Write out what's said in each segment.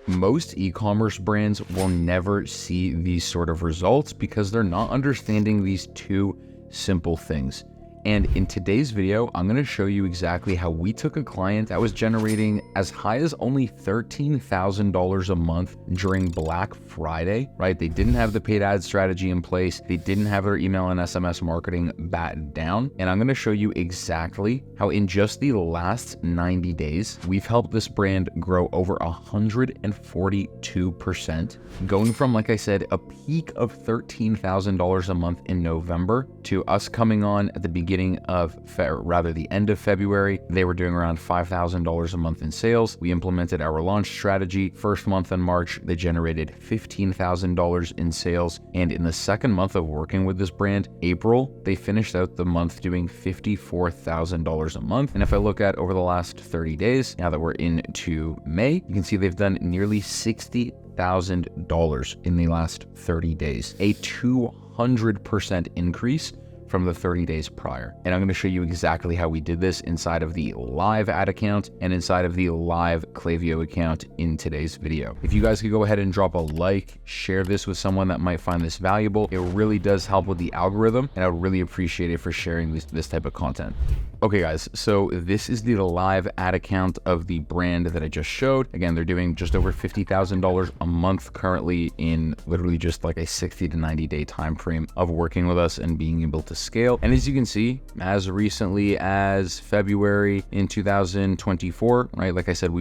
Most e-commerce brands will never see these sort of results because they're not understanding these two simple things. And in today's video, I'm going to show you exactly how we took a client that was generating as high as only $13,000 a month during Black Friday, right? They didn't have the paid ad strategy in place. They didn't have their email and SMS marketing battened down. And I'm going to show you exactly how in just the last 90 days, we've helped this brand grow over 142%, going from, like I said, a peak of $13,000 a month in November to us coming on at the beginning of the end of February. They were doing around $5,000 a month in sales. We implemented our launch strategy. First month in March, they generated $15,000 in sales. And in the second month of working with this brand, April, they finished out the month doing $54,000 a month. And if I look at over the last 30 days, now that we're into May, you can see they've done nearly $60,000 in the last 30 days, a 200% increase from the 30 days prior. And I'm going to show you exactly how we did this inside of the live ad account and inside of the live Klaviyo account in today's video. If you guys could go ahead and drop a like, share this with someone that might find this valuable, it really does help with the algorithm, and I would really appreciate it for sharing this type of content. Okay guys, so this is the live ad account of the brand that I just showed. Again, they're doing just over $50,000 a month currently in literally just like a 60 to 90 day time frame of working with us and being able to scale. And as you can see, as recently as February in 2024, right? Like I said, I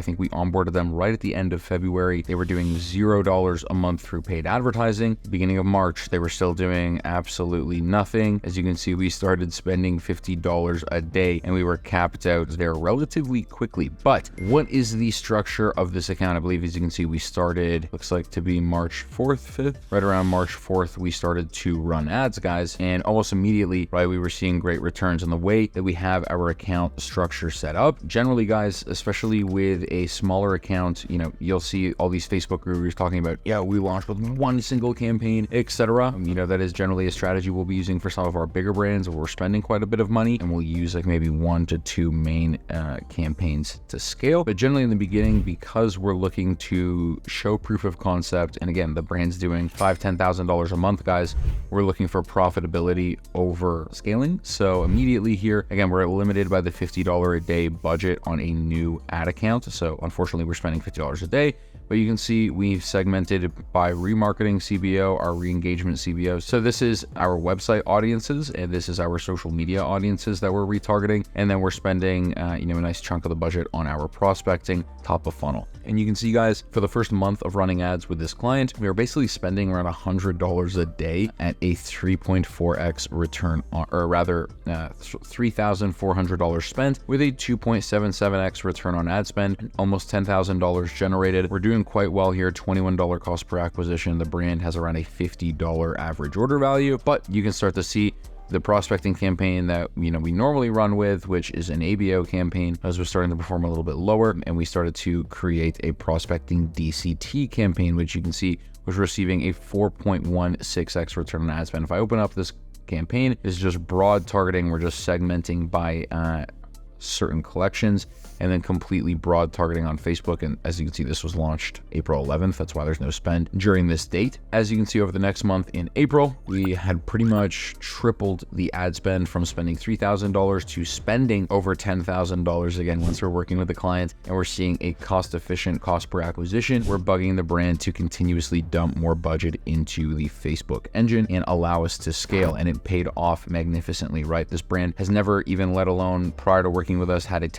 think we onboarded them right at the end of February. They were doing $0 a month through paid advertising. Beginning of March, they were still doing absolutely nothing. As you can see, we started spending $50 a day and we were capped out there relatively quickly. But what is the structure of this account? I believe, as you can see, we started, looks like to be March 4th, 5th, right around March 4th, we started to run ads, guys. And almost immediately, right, we were seeing great returns. And the way that we have our account structure set up, generally, guys, especially with a smaller account, you know, you'll see all these Facebook gurus talking about, yeah, we launched with one single campaign, etc. You know, that is generally a strategy we'll be using for some of our bigger brands where we're spending quite a bit of money, and we'll use like maybe 1 to 2 main campaigns to scale. But generally in the beginning, because we're looking to show proof of concept, and again, the brand's doing $5,000, $10,000 a month, guys, we're looking for profitability over scaling. So immediately here, again, we're limited by the $50 a day budget on a new ad account. So unfortunately, we're spending $50 a day. But you can see we've segmented by remarketing CBO, our re-engagement CBO. So this is our website audiences, and this is our social media audiences that we're retargeting. And then we're spending, a nice chunk of the budget on our prospecting, top of funnel. And you can see, guys, for the first month of running ads with this client, we were basically spending around $100 a day at a 3.4x return, or rather $3,400 spent with a 2.77x return on ad spend, almost $10,000 generated. We're doing quite well here, $21 cost per acquisition. The brand has around a $50 average order value, but you can start to see the prospecting campaign that we normally run with, which is an ABO campaign, as we're starting to perform a little bit lower, and we started to create a prospecting DCT campaign, which you can see was receiving a 4.16x return on ad spend. If I open up this campaign, it's just broad targeting. We're just segmenting by certain collections, and then completely broad targeting on Facebook. And as you can see, this was launched April 11th. That's why there's no spend during this date. As you can see, over the next month in April, we had pretty much tripled the ad spend from spending $3,000 to spending over $10,000 again once we're working with the client, and we're seeing a cost-efficient cost per acquisition. We're bugging the brand to continuously dump more budget into the Facebook engine and allow us to scale, and it paid off magnificently, right? This brand has never even, let alone prior to working with us, had a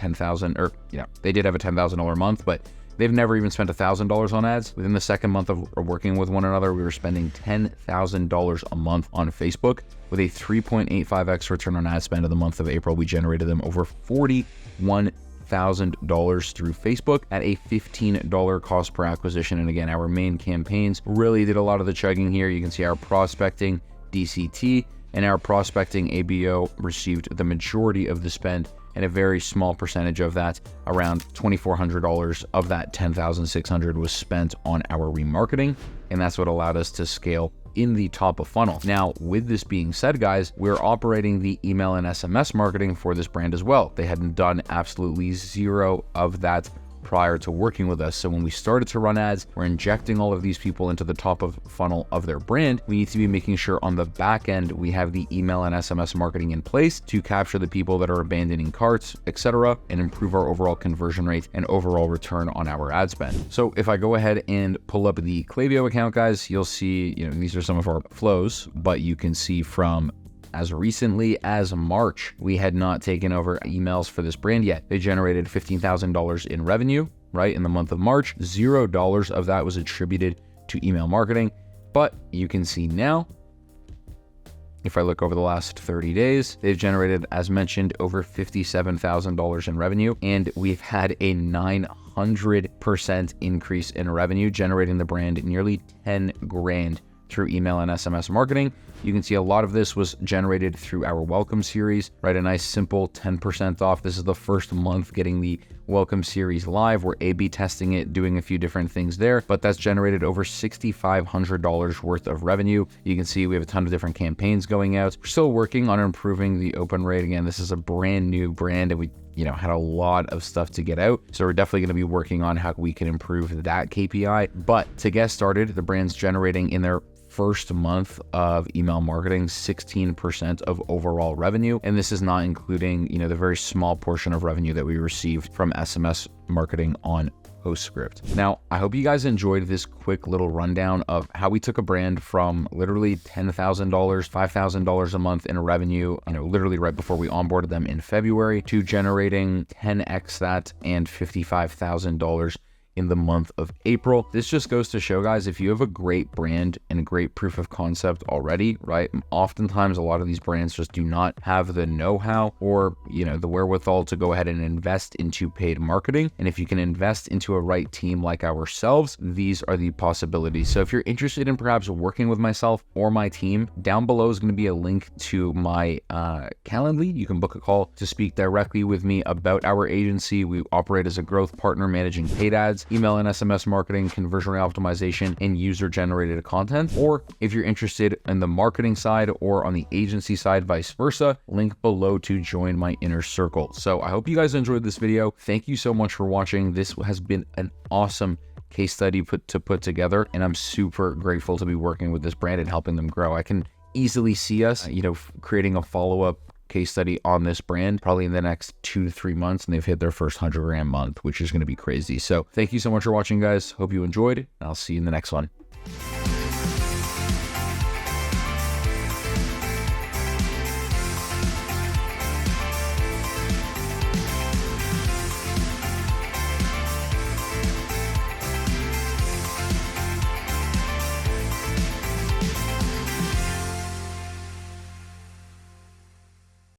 they did have a $10,000 a month, but they've never even spent $1,000 on ads. Within the second month of working with one another, we were spending $10,000 a month on Facebook with a 3.85x return on ad spend. In the month of April, we generated them over $41,000 through Facebook at a $15 cost per acquisition. And again, our main campaigns really did a lot of the chugging here. You can see our prospecting DCT and our prospecting ABO received the majority of the spend, and a very small percentage of that, around $2,400 of that $10,600 was spent on our remarketing, and that's what allowed us to scale in the top of funnel. Now, with this being said, guys, we're operating the email and SMS marketing for this brand as well. They hadn't done absolutely zero of that prior to working with us. So when we started to run ads, we're injecting all of these people into the top of funnel of their brand. We need to be making sure on the back end, we have the email and SMS marketing in place to capture the people that are abandoning carts, etc., and improve our overall conversion rate and overall return on our ad spend. So if I go ahead and pull up the Klaviyo account, guys, you'll see, these are some of our flows, but you can see from as recently as March, we had not taken over emails for this brand yet. They generated $15,000 in revenue, right, in the month of March. $0 of that was attributed to email marketing. But you can see now, if I look over the last 30 days, they've generated, as mentioned, over $57,000 in revenue, and we've had a 900% increase in revenue, generating the brand nearly 10 grand through email and SMS marketing. You can see a lot of this was generated through our welcome series, right? A nice simple 10% off. This is the first month getting the welcome series live. We're A/B testing it, doing a few different things there, but that's generated over $6,500 worth of revenue. You can see we have a ton of different campaigns going out. We're still working on improving the open rate. Again, this is a brand new brand and we had a lot of stuff to get out. So we're definitely going to be working on how we can improve that KPI. But to get started, the brand's generating in their first month of email marketing 16% of overall revenue, and this is not including the very small portion of revenue that we received from SMS marketing on PostScript. Now, I hope you guys enjoyed this quick little rundown of how we took a brand from literally $10,000, $5,000 a month in revenue, literally right before we onboarded them in February, to generating 10x that and $55,000 in the month of April. This just goes to show, guys, if you have a great brand and a great proof of concept already, right? Oftentimes a lot of these brands just do not have the know-how or, the wherewithal to go ahead and invest into paid marketing. And if you can invest into a right team like ourselves, these are the possibilities. So if you're interested in perhaps working with myself or my team, down below is going to be a link to my Calendly. You can book a call to speak directly with me about our agency. We operate as a growth partner managing paid ads, email and SMS marketing, conversion rate optimization, and user-generated content. Or if you're interested in the marketing side or on the agency side, vice versa, link below to join my inner circle. So I hope you guys enjoyed this video. Thank you so much for watching. This has been an awesome case study put together, and I'm super grateful to be working with this brand and helping them grow. I can easily see us, creating a follow-up case study on this brand probably in the next 2 to 3 months, and they've hit their first 100 grand month, which is going to be crazy. So thank you so much for watching, guys. Hope you enjoyed, and I'll see you in the next one.